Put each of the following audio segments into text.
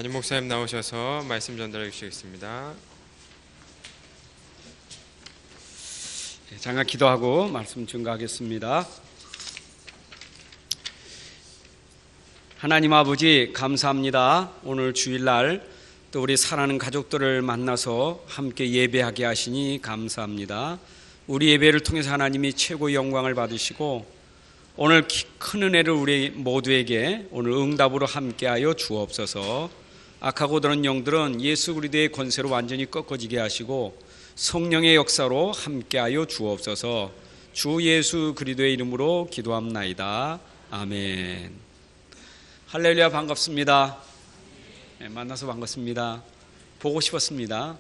담임 목사님 나오셔서 말씀 전달해 주시겠습니다. 잠깐 기도하고 말씀 증거하겠습니다. 하나님 아버지 감사합니다. 오늘 주일날 또 우리 사랑하는 가족들을 만나서 함께 예배하게 하시니 감사합니다. 우리 예배를 통해서 하나님이 최고의 영광을 받으시고 오늘 큰 은혜를 우리 모두에게 오늘 응답으로 함께하여 주옵소서. 악하고 드는 영들은 예수 그리스도의 권세로 완전히 꺾어지게 하시고 성령의 역사로 함께하여 주옵소서. 주 예수 그리스도의 이름으로 기도합나이다. 아멘. 할렐루야. 반갑습니다. 네, 만나서 반갑습니다. 보고 싶었습니다.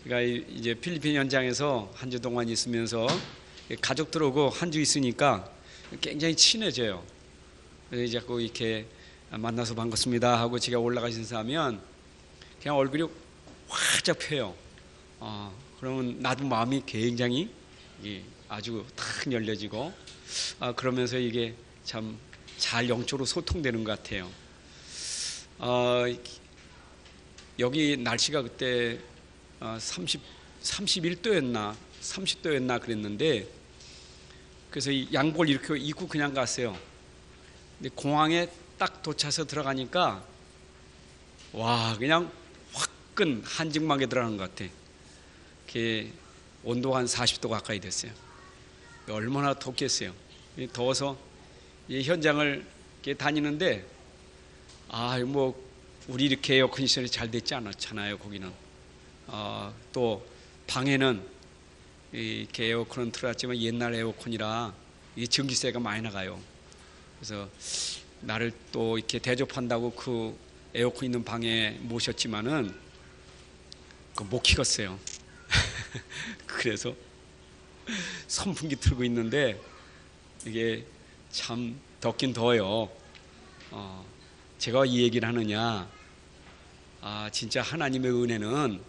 제가 이제 필리핀 현장에서 한 주 동안 있으면서 가족들하고 한 주 있으니까 굉장히 친해져요. 그래서 자꾸 이렇게 만나서 반갑습니다 하고 제가 올라가신서 하면 그냥 얼굴이 활짝 펴요. 그러면 나도 마음이 굉장히 아주 탁 열려지고 그러면서 이게 참 잘 영적으로 소통되는 것 같아요. 여기 날씨가 그때 31도였나 30도였나 그랬는데 그래서 이 양복을 이렇게 입고 그냥 갔어요. 근데 공항에 딱 도착해서 들어가니까 와 그냥 화끈 한증막에 들어가는 것 같아. 이렇게 온도가 한 40도 가까이 됐어요. 얼마나 덥겠어요. 더워서 이 현장을 이렇게 다니는데 뭐 우리 이렇게 에어컨디션이 잘 됐지 않았잖아요. 거기는 또 방에는 이렇게 에어컨은 틀어놨지만 옛날 에어컨이라 이게 전기세가 많이 나가요. 그래서 나를 또 이렇게 대접한다고 그 에어컨 있는 방에 모셨지만은 못 키웠어요. 그래서 선풍기 틀고 있는데 이게 참 덥긴 더워요. 제가 이 얘기를 하느냐, 진짜 하나님의 은혜는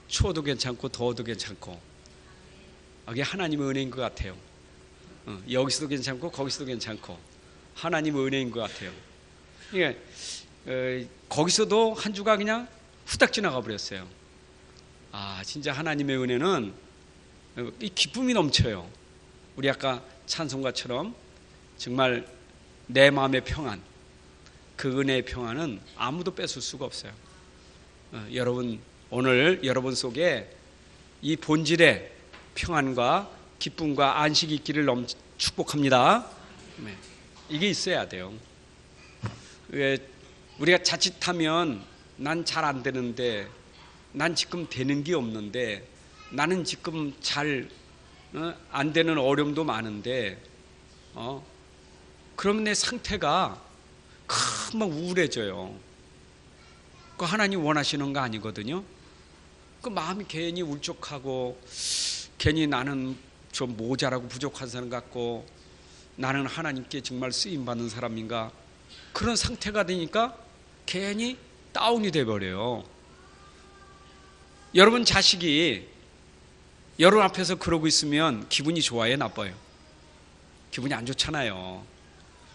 추워도 괜찮고 더워도 괜찮고 이게 하나님의 은혜인 것 같아요. 여기서도 괜찮고 거기서도 괜찮고 하나님의 은혜인 것 같아요. 이게 거기서도 한 주가 그냥 후딱 지나가 버렸어요. 진짜 하나님의 은혜는 이 기쁨이 넘쳐요. 우리 아까 찬송가처럼 정말 내 마음의 평안, 그 은혜의 평안은 아무도 뺏을 수가 없어요. 여러분 오늘 여러분 속에 이 본질의 평안과 기쁨과 안식이 있기를 축복합니다. 네. 이게 있어야 돼요. 우리가 자칫하면 난 잘 안 되는데, 난 지금 되는 게 없는데, 나는 지금 잘 안 되는 어려움도 많은데, 그러면 내 상태가 금방 우울해져요. 그 하나님 원하시는 거 아니거든요. 그 마음이 괜히 울적하고 괜히 나는 좀 모자라고 부족한 사람 같고 나는 하나님께 정말 쓰임받는 사람인가 그런 상태가 되니까 괜히 다운이 돼버려요. 여러분 자식이 여러분 앞에서 그러고 있으면 기분이 좋아요, 나빠요? 기분이 안 좋잖아요.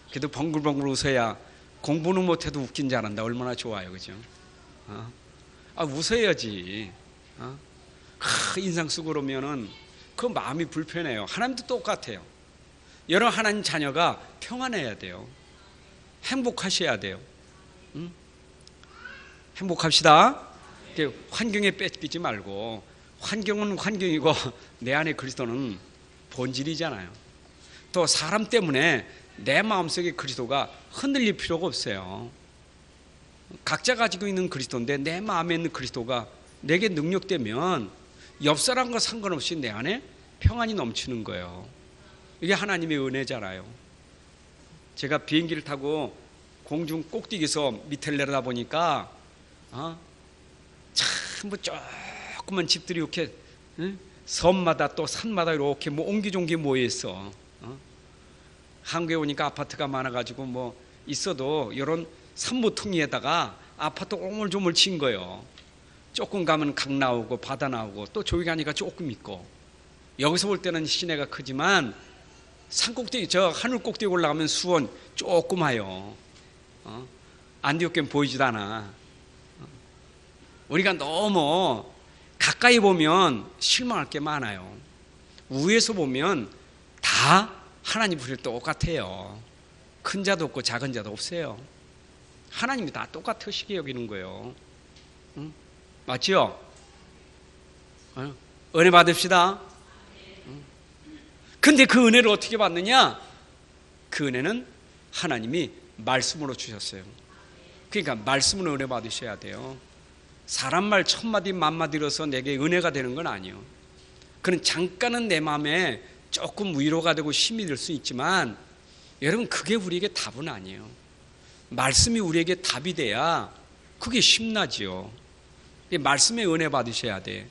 그래도 벙글벙글 웃어야 공부는 못해도 웃긴 줄 알았다. 얼마나 좋아요, 그죠? 웃어야지. 인상 쓰고 그러면은 그 마음이 불편해요. 하나님도 똑같아요. 여러분 하나님 자녀가 평안해야 돼요. 행복하셔야 돼요. 행복합시다. 환경에 뺏기지 말고 환경은 환경이고 내 안에 그리스도는 본질이잖아요. 또 사람 때문에 내 마음속에 그리스도가 흔들릴 필요가 없어요. 각자 가지고 있는 그리스도인데 내 마음에 있는 그리스도가 내게 능력되면 옆 사람과 상관없이 내 안에 평안이 넘치는 거예요. 이게 하나님의 은혜잖아요. 제가 비행기를 타고 공중 꼭대기에서 밑을 내려다 보니까 참 뭐 조그만 집들이 이렇게 섬마다 또 산마다 이렇게 뭐 옹기종기 모여 있어. 한국에 오니까 아파트가 많아가지고 뭐 있어도 이런 산모퉁이에다가 아파트 오물조물 친 거예요. 조금 가면 강 나오고 바다 나오고 또 저기 가니까 조금 있고 여기서 볼 때는 시내가 크지만 산 꼭대기 저 하늘 꼭대기 올라가면 수원 조그마요. 안디옥 교회는 보이지도 않아. 우리가 너무 가까이 보면 실망할 게 많아요. 위에서 보면 다 하나님 부를 똑같아요. 큰 자도 없고 작은 자도 없어요. 하나님이 다 똑같으시게 여기는 거예요. 응? 맞지요? 은혜 받읍시다. 근데 그 은혜를 어떻게 받느냐? 그 은혜는 하나님이 말씀으로 주셨어요. 그러니까 말씀으로 은혜 받으셔야 돼요. 사람 말 천마디 만마디로서 내게 은혜가 되는 건 아니에요. 그는 잠깐은 내 마음에 조금 위로가 되고 힘이 될 수 있지만 여러분 그게 우리에게 답은 아니에요. 말씀이 우리에게 답이 돼야 그게 힘나지요. 말씀에 은혜 받으셔야 돼.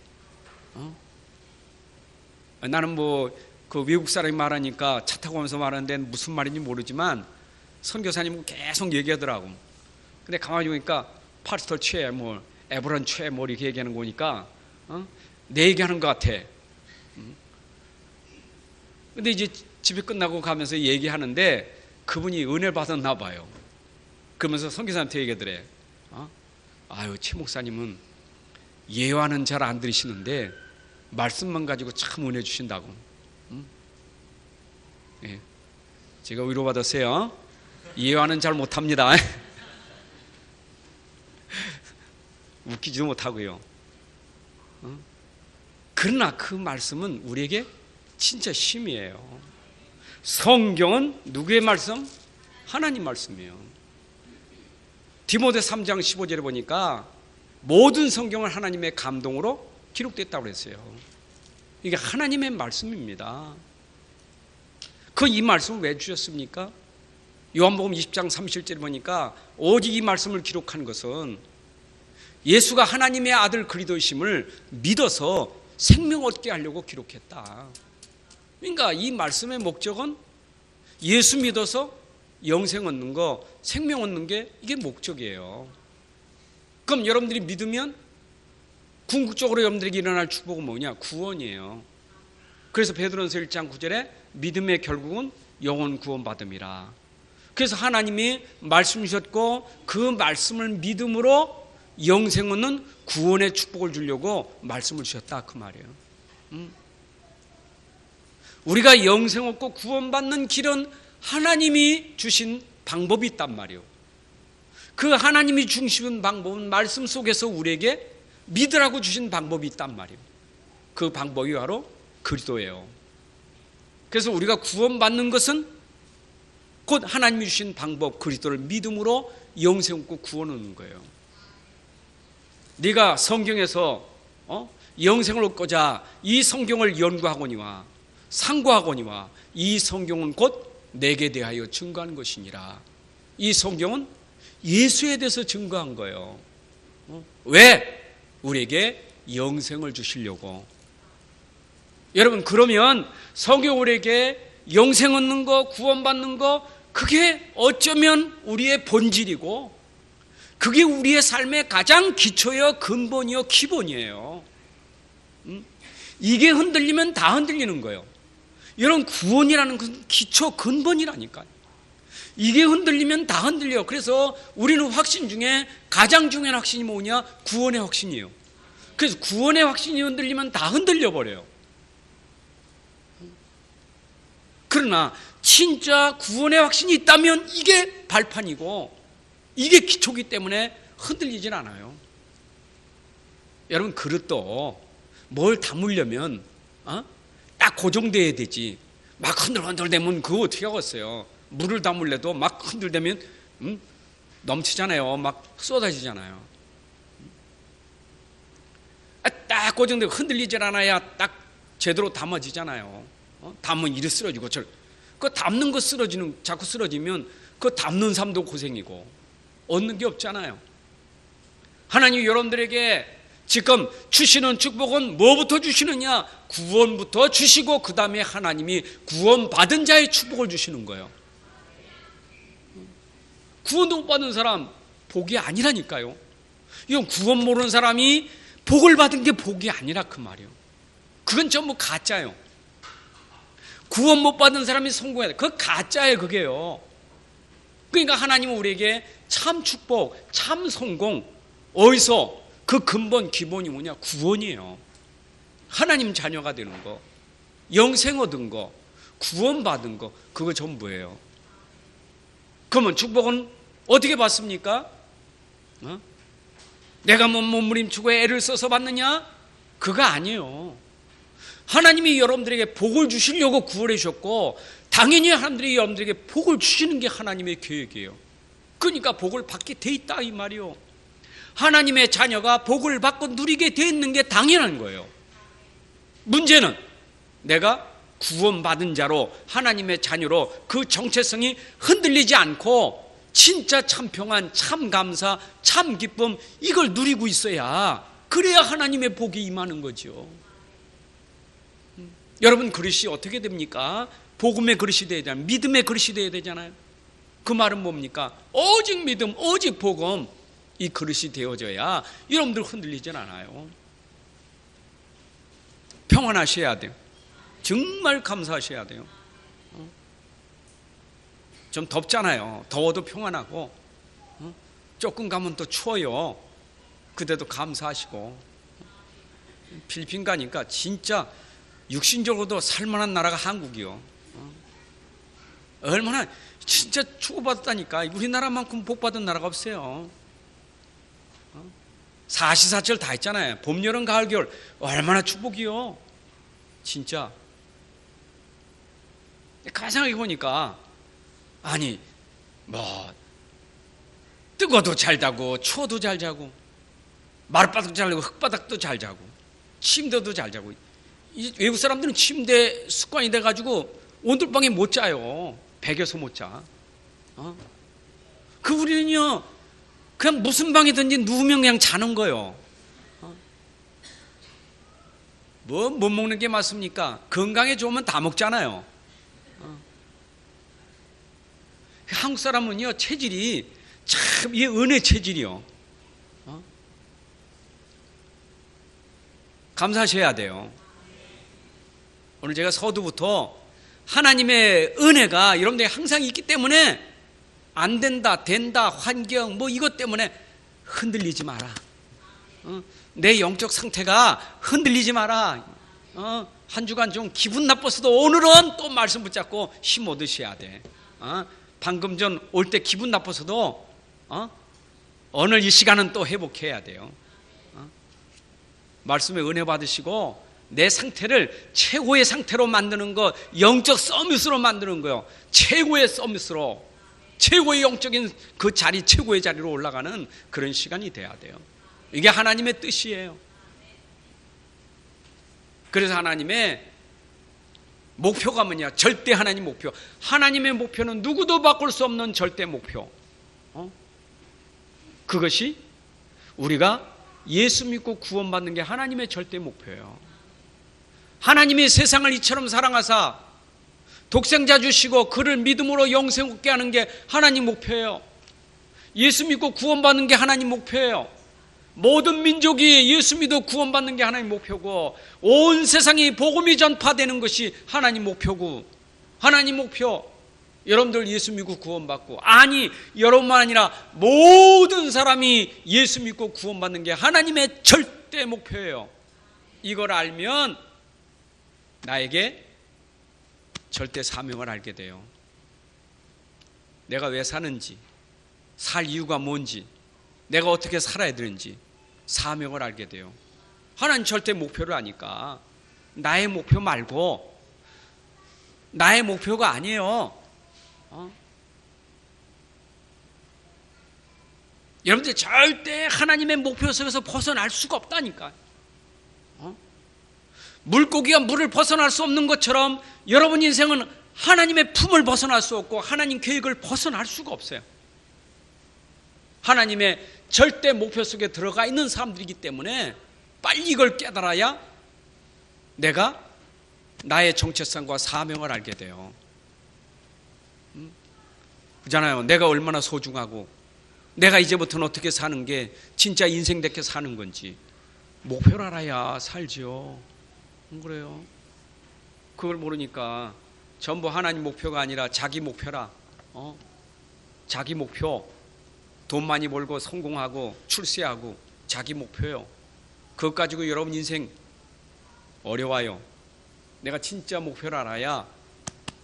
나는 그 외국 사람이 말하니까 차 타고 오면서 말하는데 무슨 말인지 모르지만 선교사님은 계속 얘기하더라고. 근데 가만히 보니까 파스터 최, 에브런 최 이렇게 얘기하는 거니까 내 얘기하는 것 같아. 근데 이제 집에 끝나고 가면서 얘기하는데 그분이 은혜 받았나 봐요. 그러면서 선교사한테 얘기하더래. 아유, 최 목사님은 예화는 잘 안 들으시는데 말씀만 가지고 참 은혜 주신다고. 예. 제가 위로받았어요. 예화는 잘 못합니다. 웃기지도 못하고요. 그러나 그 말씀은 우리에게 진짜 힘이에요. 성경은 누구의 말씀? 하나님 말씀이에요. 디모데 3장 15절에 보니까 모든 성경은 하나님의 감동으로 기록됐다고 그랬어요. 이게 하나님의 말씀입니다. 이 말씀을 왜 주셨습니까? 요한복음 20장 37절에 보니까 오직 이 말씀을 기록한 것은 예수가 하나님의 아들 그리스도이심을 믿어서 생명 얻게 하려고 기록했다. 그러니까 이 말씀의 목적은 예수 믿어서 영생 얻는 거, 생명 얻는 게 이게 목적이에요. 그럼 여러분들이 믿으면 궁극적으로 여러분들에게 일어날 축복은 뭐냐? 구원이에요. 그래서 베드로전서 1장 9절에 믿음의 결국은 영혼 구원받음이라. 그래서 하나님이 말씀 주셨고 그 말씀을 믿음으로 영생 얻는 구원의 축복을 주려고 말씀을 주셨다 그 말이에요. 우리가 영생 얻고 구원받는 길은 하나님이 주신 방법이 있단 말이에요. 그 하나님이 주신 방법은 말씀 속에서 우리에게 믿으라고 주신 방법이 있단 말이에요. 그 방법이 바로 그리스도예요. 그래서 우리가 구원받는 것은 곧 하나님이 주신 방법 그리스도를 믿음으로 영생 얻고 구원 얻는 거예요. 네가 성경에서 영생을 얻고자 이 성경을 연구하거니와 상고하거니와 이 성경은 곧 내게 대하여 증거한 것이니라. 이 성경은 예수에 대해서 증거한 거예요. 왜? 우리에게 영생을 주시려고. 여러분 그러면 성경 우리에게 영생 얻는 거 구원받는 거 그게 어쩌면 우리의 본질이고 그게 우리의 삶의 가장 기초여 근본이요 기본이에요. 이게 흔들리면 다 흔들리는 거예요. 이런 구원이라는 것은 기초 근본이라니까요. 이게 흔들리면 다 흔들려. 그래서 우리는 확신 중에 가장 중요한 확신이 뭐냐? 구원의 확신이에요. 그래서 구원의 확신이 흔들리면 다 흔들려 버려요. 그러나 진짜 구원의 확신이 있다면 이게 발판이고 이게 기초기 때문에 흔들리진 않아요. 여러분 그릇도 뭘 담으려면 딱 고정돼야 되지. 막 흔들흔들대면 그거 어떻게 하겠어요. 물을 담을래도 막 흔들대면 넘치잖아요. 막 쏟아지잖아요. 딱 고정되고 흔들리질 않아야 딱 제대로 담아지잖아요. 담으면 이리 쓰러지고 그 담는 거 자꾸 쓰러지면 그 담는 삶도 고생이고 얻는 게 없잖아요. 하나님 여러분들에게 지금 주시는 축복은 뭐부터 주시느냐? 구원부터 주시고 그 다음에 하나님이 구원받은 자의 축복을 주시는 거예요. 구원도 못 받은 사람 복이 아니라니까요. 이건 구원 모르는 사람이 복을 받은 게 복이 아니라 그 말이에요. 그건 전부 가짜예요. 구원 못 받은 사람이 성공해야 돼. 그거 가짜예요 그게요. 그러니까 하나님은 우리에게 참 축복, 참 성공, 어디서? 그 근본 기본이 뭐냐? 구원이에요. 하나님 자녀가 되는 거, 영생 얻은 거, 구원받은 거, 그거 전부예요. 그러면 축복은 어떻게 받습니까? 내가 몸부림치고 애를 써서 받느냐? 그거 아니에요. 하나님이 여러분들에게 복을 주시려고 구원해 주셨고, 당연히 하나님들이 여러분들에게 복을 주시는 게 하나님의 계획이에요. 그러니까 복을 받게 돼 있다 이 말이요. 하나님의 자녀가 복을 받고 누리게 돼 있는 게 당연한 거예요. 문제는 내가 구원받은 자로, 하나님의 자녀로 그 정체성이 흔들리지 않고 진짜 참 평안, 참 감사, 참 기쁨, 이걸 누리고 있어야, 그래야 하나님의 복이 임하는 거죠. 여러분, 그릇이 어떻게 됩니까? 복음의 그릇이 돼야 되잖아요. 믿음의 그릇이 돼야 되잖아요. 그 말은 뭡니까? 오직 믿음, 오직 복음, 이 그릇이 되어져야 여러분들 흔들리진 않아요. 평안하셔야 돼요. 정말 감사하셔야 돼요. 좀 덥잖아요. 더워도 평안하고, 조금 가면 또 추워요. 그때도 감사하시고. 필리핀 가니까 진짜 육신적으로도 살만한 나라가 한국이요. 얼마나 진짜 축복받았다니까. 우리나라만큼 복받은 나라가 없어요. 사시사철 다 있잖아요. 봄, 여름, 가을, 겨울. 얼마나 축복이요. 진짜. 가상하게 보니까, 아니 뭐 뜨거워도 잘 자고, 추워도 잘 자고, 마룻바닥도 잘 자고, 흙바닥도 잘 자고, 침대도 잘 자고. 외국 사람들은 침대 습관이 돼가지고 온돌방에 못 자요. 베개서 못 자. 그 우리는요, 그냥 무슨 방이든지 누우면 그냥 자는 거예요. 뭐 못 먹는 게 맞습니까? 건강에 좋으면 다 먹잖아요. 한국 사람은요, 체질이 참, 이게 은혜 체질이요. 감사하셔야 돼요. 오늘 제가 서두부터 하나님의 은혜가 여러분들에게 항상 있기 때문에 안 된다, 된다, 환경, 뭐 이것 때문에 흔들리지 마라. 내 영적 상태가 흔들리지 마라. 한 주간 좀 기분 나빴어도 오늘은 또 말씀 붙잡고 힘 얻으셔야 돼. 방금 전 올 때 기분 나빴어도 오늘 이 시간은 또 회복해야 돼요. 말씀에 은혜 받으시고 내 상태를 최고의 상태로 만드는 거, 영적 서밋으로 만드는 거요. 최고의 서밋으로, 최고의 영적인 그 자리, 최고의 자리로 올라가는 그런 시간이 돼야 돼요. 이게 하나님의 뜻이에요. 그래서 하나님의 목표가 뭐냐? 절대 하나님 목표. 하나님의 목표는 누구도 바꿀 수 없는 절대 목표. 그것이 우리가 예수 믿고 구원받는 게 하나님의 절대 목표예요. 하나님이 세상을 이처럼 사랑하사 독생자 주시고 그를 믿음으로 영생 얻게 하는 게 하나님 목표예요. 예수 믿고 구원받는 게 하나님 목표예요. 모든 민족이 예수 믿어 구원받는 게 하나님 목표고, 온 세상이 복음이 전파되는 것이 하나님 목표고, 하나님 목표. 여러분들 예수 믿고 구원받고, 아니 여러분만 아니라 모든 사람이 예수 믿고 구원받는 게 하나님의 절대 목표예요. 이걸 알면 나에게 절대 사명을 알게 돼요. 내가 왜 사는지, 살 이유가 뭔지, 내가 어떻게 살아야 되는지 사명을 알게 돼요. 하나님 절대 목표를 아니까 나의 목표 말고, 나의 목표가 아니에요. 여러분들 절대 하나님의 목표 속에서 벗어날 수가 없다니까. 물고기가 물을 벗어날 수 없는 것처럼 여러분 인생은 하나님의 품을 벗어날 수 없고 하나님 계획을 벗어날 수가 없어요. 하나님의 절대 목표 속에 들어가 있는 사람들이기 때문에 빨리 이걸 깨달아야 내가 나의 정체성과 사명을 알게 돼요. 그잖아요. 내가 얼마나 소중하고 내가 이제부터는 어떻게 사는 게 진짜 인생답게 사는 건지 목표를 알아야 살지요. 그래요. 그걸 모르니까 전부 하나님 목표가 아니라 자기 목표라. 자기 목표. 돈 많이 벌고 성공하고 출세하고 자기 목표요. 그것 가지고 여러분 인생 어려워요. 내가 진짜 목표를 알아야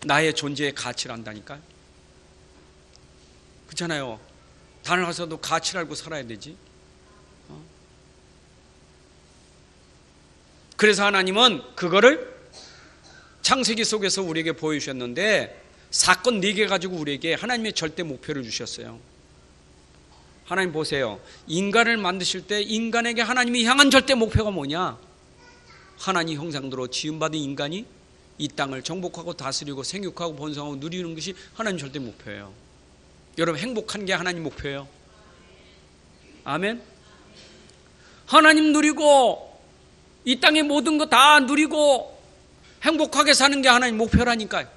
나의 존재의 가치를 안다니까요. 그렇잖아요. 단을 가서도 가치를 알고 살아야 되지. 그래서 하나님은 그거를 창세기 속에서 우리에게 보여주셨는데 사건 4개 가지고 우리에게 하나님의 절대 목표를 주셨어요. 하나님 보세요. 인간을 만드실 때 인간에게 하나님이 향한 절대 목표가 뭐냐? 하나님 형상대로 지음받은 인간이 이 땅을 정복하고 다스리고 생육하고 번성하고 누리는 것이 하나님 절대 목표예요. 여러분 행복한 게 하나님 목표예요. 아멘. 하나님 누리고 이 땅의 모든 거 다 누리고 행복하게 사는 게 하나님 목표라니까요.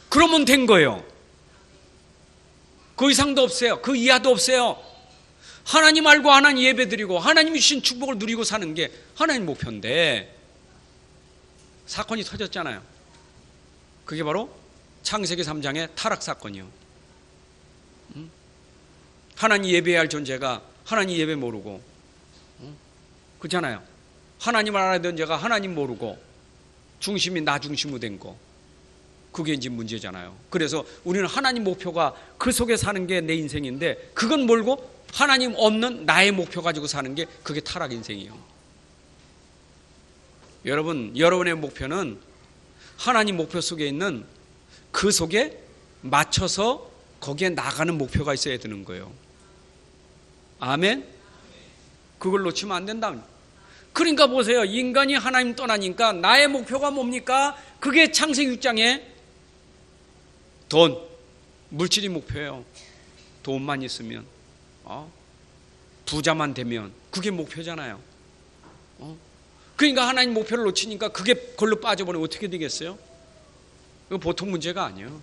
그러면 된 거예요. 그 이상도 없어요. 그 이하도 없어요. 하나님 알고 하나님 예배드리고 하나님이 주신 축복을 누리고 사는 게 하나님 목표인데 사건이 터졌잖아요. 그게 바로 창세기 3장의 타락 사건이요. 하나님 예배해야 할 존재가 하나님 예배 모르고, 그렇잖아요. 하나님을 알아야 되는 자가 하나님 모르고 중심이 나 중심으로 된 거, 그게 이제 문제잖아요. 그래서 우리는 하나님 목표가 그 속에 사는 게 내 인생인데 그건 몰고 하나님 없는 나의 목표 가지고 사는 게 그게 타락 인생이에요. 여러분, 여러분의 목표는 하나님 목표 속에 있는 그 속에 맞춰서 거기에 나가는 목표가 있어야 되는 거예요. 아멘? 그걸 놓치면 안 된다. 그러니까 보세요. 인간이 하나님 떠나니까 나의 목표가 뭡니까? 그게 창세기 6장에 돈, 물질이 목표예요. 돈만 있으면, 부자만 되면 그게 목표잖아요. 그러니까 하나님 목표를 놓치니까 그게 걸로 빠져버리면 어떻게 되겠어요? 이거 보통 문제가 아니에요.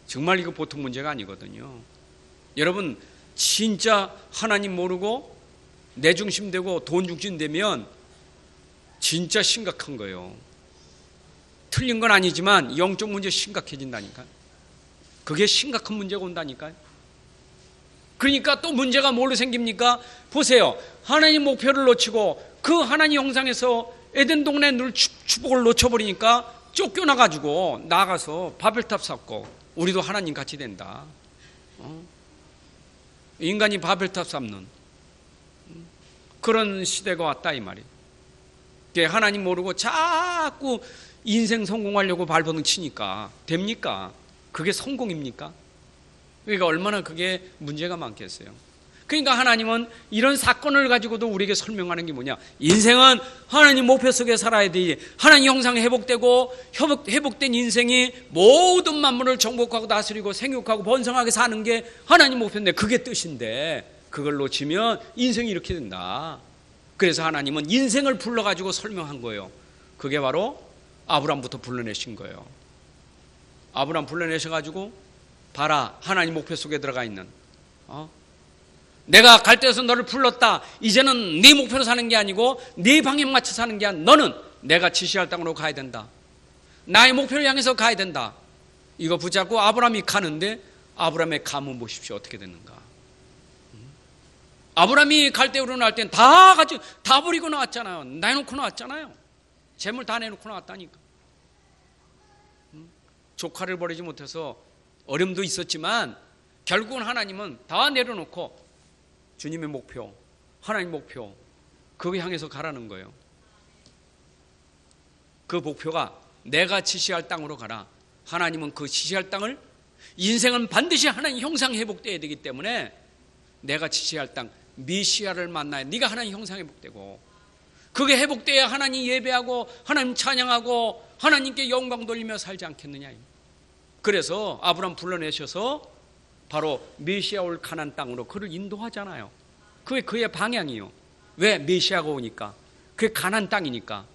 정말 이거 보통 문제가 아니거든요. 여러분 진짜 하나님 모르고 내 중심 되고 돈 중심 되면 진짜 심각한 거예요. 틀린 건 아니지만 영적 문제 심각해진다니까요. 그게 심각한 문제가 온다니까요. 그러니까 또 문제가 뭘로 생깁니까? 보세요. 하나님 목표를 놓치고 그 하나님 형상에서 에덴 동네 늘 축복을 놓쳐버리니까 쫓겨나가지고 나가서 바벨탑 쌓고 우리도 하나님 같이 된다. 인간이 바벨탑 쌓는 그런 시대가 왔다 이 말이에요. 하나님 모르고 자꾸 인생 성공하려고 발버둥 치니까 됩니까? 그게 성공입니까? 그러니까 얼마나 그게 문제가 많겠어요. 그러니까 하나님은 이런 사건을 가지고도 우리에게 설명하는 게 뭐냐? 인생은 하나님 목표 속에 살아야 돼. 하나님 형상이 회복되고 회복된 인생이 모든 만물을 정복하고 다스리고 생육하고 번성하게 사는 게 하나님 목표인데 그게 뜻인데 그걸 놓치면 인생이 이렇게 된다. 그래서 하나님은 인생을 불러가지고 설명한 거예요. 그게 바로 아브람부터 불러내신 거예요. 아브람 불러내셔가지고 봐라, 하나님 목표 속에 들어가 있는 내가 갈대에서 너를 불렀다. 이제는 네 목표로 사는 게 아니고 네 방향 맞춰 사는 게 아니라 너는 내가 지시할 땅으로 가야 된다. 나의 목표를 향해서 가야 된다. 이거 붙잡고 아브람이 가는데 아브람의 감은 보십시오. 어떻게 됐는가. 아브람이 갈대우로 나올 땐 다 가지고 다 버리고 나왔잖아요. 내놓고 나왔잖아요. 재물 다 내놓고 나왔다니까. 조카를 버리지 못해서 어려움도 있었지만 결국은 하나님은 다 내려놓고 주님의 목표, 하나님 목표, 그거 향해서 가라는 거예요. 그 목표가 내가 지시할 땅으로 가라. 하나님은 그 지시할 땅을, 인생은 반드시 하나님 형상 회복돼야 되기 때문에 내가 지시할 땅, 메시아를 만나야 네가 하나님 형상 회복되고, 그게 회복돼야 하나님 예배하고 하나님 찬양하고 하나님께 영광 돌리며 살지 않겠느냐. 그래서 아브람 불러내셔서 바로 메시아 올 가나안 땅으로 그를 인도하잖아요. 그게 그의 방향이요. 왜? 메시아가 오니까. 그게 가나안 땅이니까.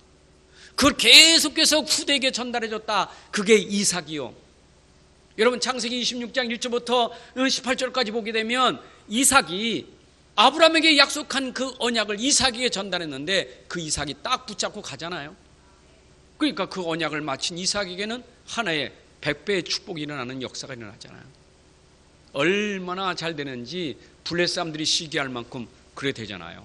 그걸 계속해서 후대에게 전달해줬다. 그게 이삭이요. 여러분 창세기 26장 1절부터 18절까지 보게 되면 이삭이 아브람에게 약속한 그 언약을 이삭에게 전달했는데 그 이삭이 딱 붙잡고 가잖아요. 그러니까 그 언약을 마친 이삭에게는 하나의 100배의 축복이 일어나는 역사가 일어나잖아요. 얼마나 잘 되는지 블레 사람들이 시기할 만큼 그래 되잖아요.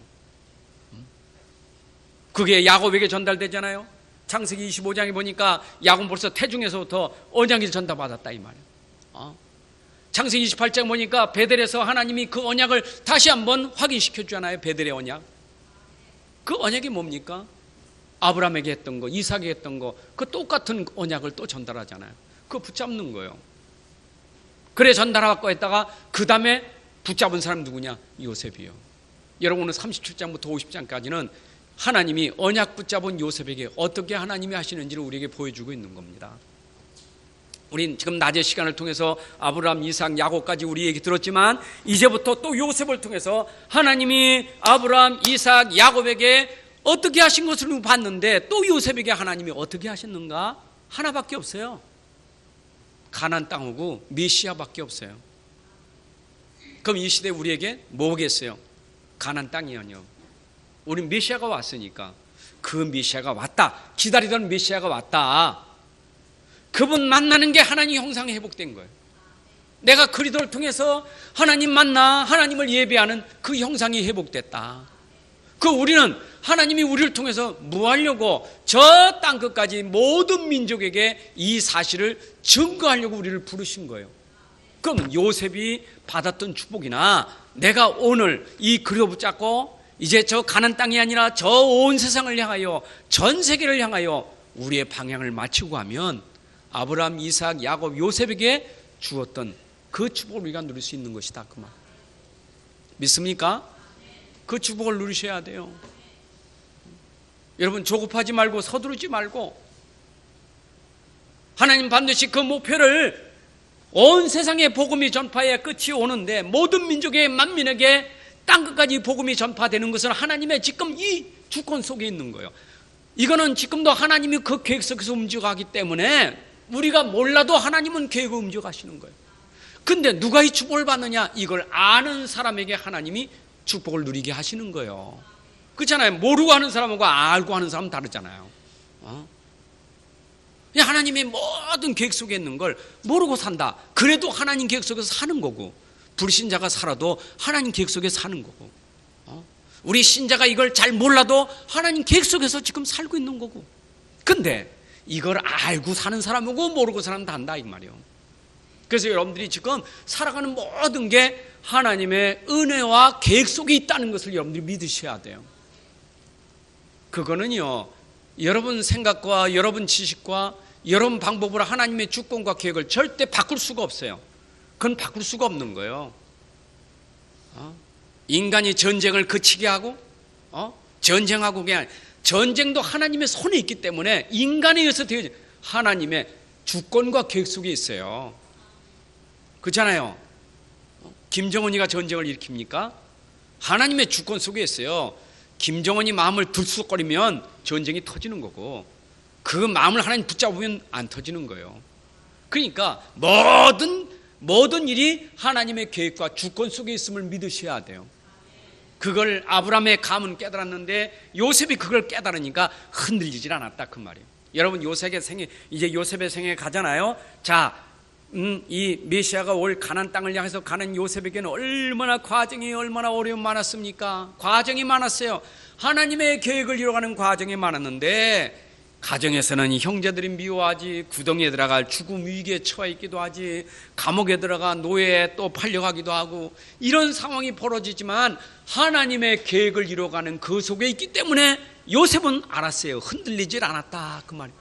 그게 야곱에게 전달되잖아요. 창세기 25장에 보니까 야곱은 벌써 태중에서부터 언약이 전달받았다 이 말이에요. 창세기 28장 보니까 베델에서 하나님이 그 언약을 다시 한번 확인시켜 주잖아요. 베델의 언약. 그 언약이 뭡니까? 아브라함에게 했던 거, 이삭에게 했던 거, 그 똑같은 언약을 또 전달하잖아요. 그거 붙잡는 거예요. 그래 전달하고 했다가 그 다음에 붙잡은 사람 누구냐? 요셉이요. 여러분은 37장부터 50장까지는 하나님이 언약 붙잡은 요셉에게 어떻게 하나님이 하시는지를 우리에게 보여주고 있는 겁니다. 우린 지금 낮의 시간을 통해서 아브라함, 이삭, 야곱까지 우리 얘기 들었지만 이제부터 또 요셉을 통해서 하나님이 아브라함, 이삭, 야곱에게 어떻게 하신 것을 봤는데 또 요셉에게 하나님이 어떻게 하셨는가? 하나밖에 없어요. 가나안 땅하고 메시아밖에 없어요. 그럼 이 시대 우리에게 뭐겠어요? 가나안 땅이요. 우린 메시아가 왔으니까 그 메시아가 왔다. 기다리던 메시아가 왔다. 그분 만나는 게 하나님 형상이 회복된 거예요. 내가 그리스도를 통해서 하나님 만나 하나님을 예배하는 그 형상이 회복됐다. 그 우리는 하나님이 우리를 통해서 뭐 하려고 저 땅끝까지 모든 민족에게 이 사실을 증거하려고 우리를 부르신 거예요. 그럼 요셉이 받았던 축복이나 내가 오늘 이 그리스도 붙잡고 이제 저 가나안 땅이 아니라 저 온 세상을 향하여 전 세계를 향하여 우리의 방향을 맞추고 하면 아브라함, 이삭, 야곱, 요셉에게 주었던 그 축복을 우리가 누릴 수 있는 것이다. 그 말 믿습니까? 그 축복을 누리셔야 돼요. 여러분 조급하지 말고 서두르지 말고 하나님 반드시 그 목표를 온 세상의 복음이 전파의 끝이 오는데 모든 민족의 만민에게 땅끝까지 복음이 전파되는 것은 하나님의 지금 이 주권 속에 있는 거예요. 이거는 지금도 하나님이 그 계획 속에서 움직여가기 때문에 우리가 몰라도 하나님은 계획을 움직여가시는 거예요. 근데 누가 이 축복을 받느냐? 이걸 아는 사람에게 하나님이 축복을 누리게 하시는 거예요. 그렇잖아요. 모르고 하는 사람하고 알고 하는 사람은 다르잖아요. 하나님의 모든 계획 속에 있는 걸 모르고 산다. 그래도 하나님 계획 속에서 사는 거고, 불신자가 살아도 하나님 계획 속에 사는 거고, 우리 신자가 이걸 잘 몰라도 하나님 계획 속에서 지금 살고 있는 거고. 근데 이걸 알고 사는 사람하고 모르고 사는 사람 다르다 이 말이에요. 그래서 여러분들이 지금 살아가는 모든 게 하나님의 은혜와 계획 속에 있다는 것을 여러분들이 믿으셔야 돼요. 그거는요, 여러분 생각과 여러분 지식과 여러분 방법으로 하나님의 주권과 계획을 절대 바꿀 수가 없어요. 그건 바꿀 수가 없는 거예요. 인간이 전쟁을 그치게 하고 전쟁하고 그냥 전쟁도 하나님의 손에 있기 때문에 인간에 의해서 되어진 하나님의 주권과 계획 속에 있어요. 그렇잖아요. 김정은이가 전쟁을 일으킵니까? 하나님의 주권 속에 있어요. 김정은이 마음을 들쑥거리면 전쟁이 터지는 거고, 그 마음을 하나님 붙잡으면 안 터지는 거예요. 그러니까 모든 일이 하나님의 계획과 주권 속에 있음을 믿으셔야 돼요. 그걸 아브라함의 감은 깨달았는데 요셉이 그걸 깨달으니까 흔들리질 않았다 그 말이에요. 여러분 요셉의 생애, 이제 요셉의 생애 가잖아요. 자, 이 메시아가 올 가나안 땅을 향해서 가는 요셉에게는 얼마나 과정이 얼마나 어려움 많았습니까? 과정이 많았어요. 하나님의 계획을 이뤄가는 과정이 많았는데 가정에서는 형제들이 미워하지, 구덩이에 들어갈 죽음 위기에 처해 있기도 하지, 감옥에 들어가 노예에 또 팔려가기도 하고, 이런 상황이 벌어지지만 하나님의 계획을 이뤄가는 그 속에 있기 때문에 요셉은 알았어요. 흔들리질 않았다 그 말이에요.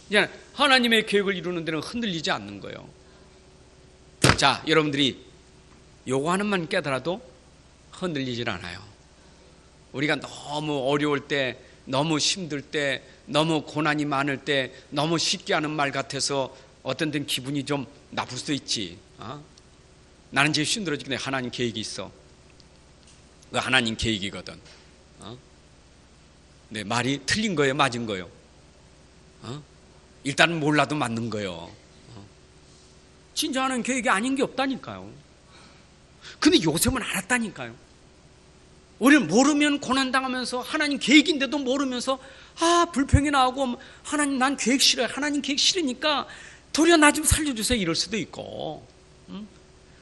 이제 하나님의 계획을 이루는 데는 흔들리지 않는 거예요. 자, 여러분들이 요거 하나만 깨달아도 흔들리질 않아요. 우리가 너무 어려울 때, 너무 힘들 때, 너무 고난이 많을 때 너무 쉽게 하는 말 같아서 어떤 때는 기분이 좀 나쁠 수도 있지. 나는 제일 힘들어지긴 해. 하나님 계획이 있어. 그 하나님 계획이거든. 네, 말이 틀린 거예요, 맞은 거예요? 일단은 몰라도 맞는 거예요. 진짜 하나님 계획이 아닌 게 없다니까요. 근데 요셉은 알았다니까요. 우리는 모르면 고난당하면서 하나님 계획인데도 모르면서 불평이 나오고 하나님 난 계획 싫어요. 하나님 계획 싫으니까 도리어 나 좀 살려주세요 이럴 수도 있고,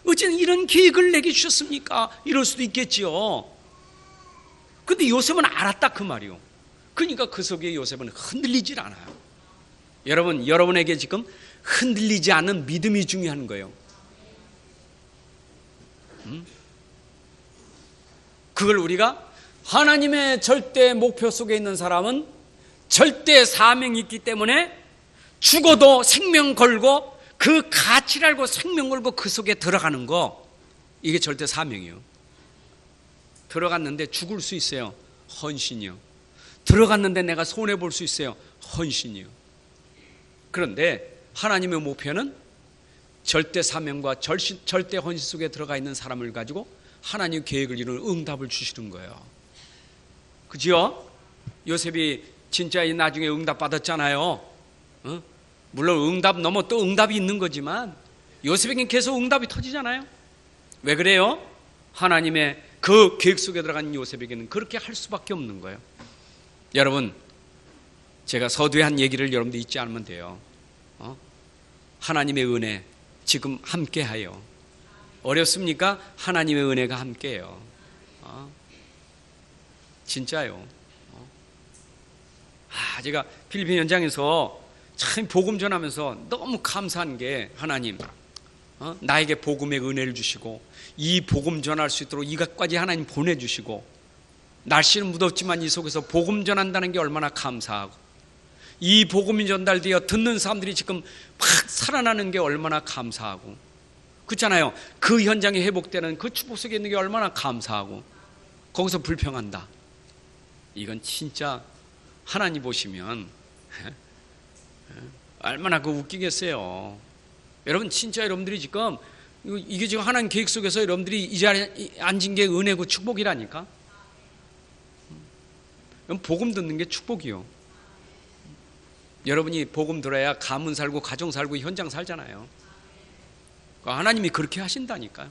어찌는 이런 계획을 내게 주셨습니까? 이럴 수도 있겠지요. 근데 요셉은 알았다 그 말이요. 그러니까 그 속에 요셉은 흔들리질 않아요. 여러분, 여러분에게 지금 흔들리지 않는 믿음이 중요한 거예요. 그걸 우리가 하나님의 절대 목표 속에 있는 사람은 절대 사명이 있기 때문에 죽어도 생명 걸고 그 가치를 알고 생명 걸고 그 속에 들어가는 거, 이게 절대 사명이에요. 들어갔는데 죽을 수 있어요. 헌신이요. 들어갔는데 내가 손해볼 수 있어요. 헌신이요. 그런데 하나님의 목표는 절대 사명과 절대 헌신 속에 들어가 있는 사람을 가지고 하나님 계획을 이루는 응답을 주시는 거예요. 그죠? 요셉이 진짜 나중에 응답 받았잖아요. 물론 응답 넘어 또 응답이 있는 거지만 요셉에겐 계속 응답이 터지잖아요. 왜 그래요? 하나님의 그 계획 속에 들어간 요셉에게는 그렇게 할 수밖에 없는 거예요. 여러분, 제가 서두에 한 얘기를 여러분들 잊지 않으면 돼요. 하나님의 은혜 지금 함께하여. 어렵습니까? 하나님의 은혜가 함께해요. 진짜요. 제가 필리핀 현장에서 참 복음 전하면서 너무 감사한 게, 하나님 나에게 복음의 은혜를 주시고 이 복음 전할 수 있도록 이것까지 하나님 보내주시고, 날씨는 무덥지만 이 속에서 복음 전한다는 게 얼마나 감사하고, 이 복음이 전달되어 듣는 사람들이 지금 막 살아나는 게 얼마나 감사하고, 그렇잖아요. 그 현장이 회복되는 그 축복 속에 있는 게 얼마나 감사하고, 거기서 불평한다. 이건 진짜 하나님 보시면 얼마나 그 웃기겠어요. 여러분, 진짜 여러분들이 지금 이게 지금 하나님 계획 속에서 여러분들이 이 자리에 앉은 게 은혜고 축복이라니까. 복음 듣는 게 축복이요. 여러분이 복음 들어야 가문 살고 가정 살고 현장 살잖아요. 하나님이 그렇게 하신다니까요.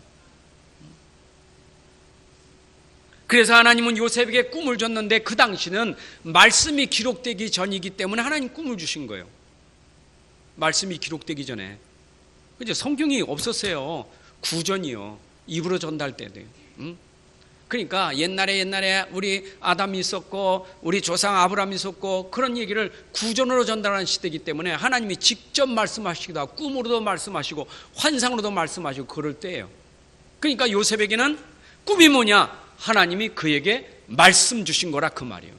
그래서 하나님은 요셉에게 꿈을 줬는데 그 당시는 말씀이 기록되기 전이기 때문에 하나님 꿈을 주신 거예요. 말씀이 기록되기 전에. 그죠? 성경이 없었어요. 구전이요. 입으로 전달돼요. 그러니까 옛날에 우리 아담이 있었고 우리 조상 아브라함이 있었고 그런 얘기를 구전으로 전달하는 시대이기 때문에 하나님이 직접 말씀하시기도 하고 꿈으로도 말씀하시고 환상으로도 말씀하시고 그럴 때예요. 그러니까 요셉에게는 꿈이 뭐냐? 하나님이 그에게 말씀 주신 거라 그 말이에요.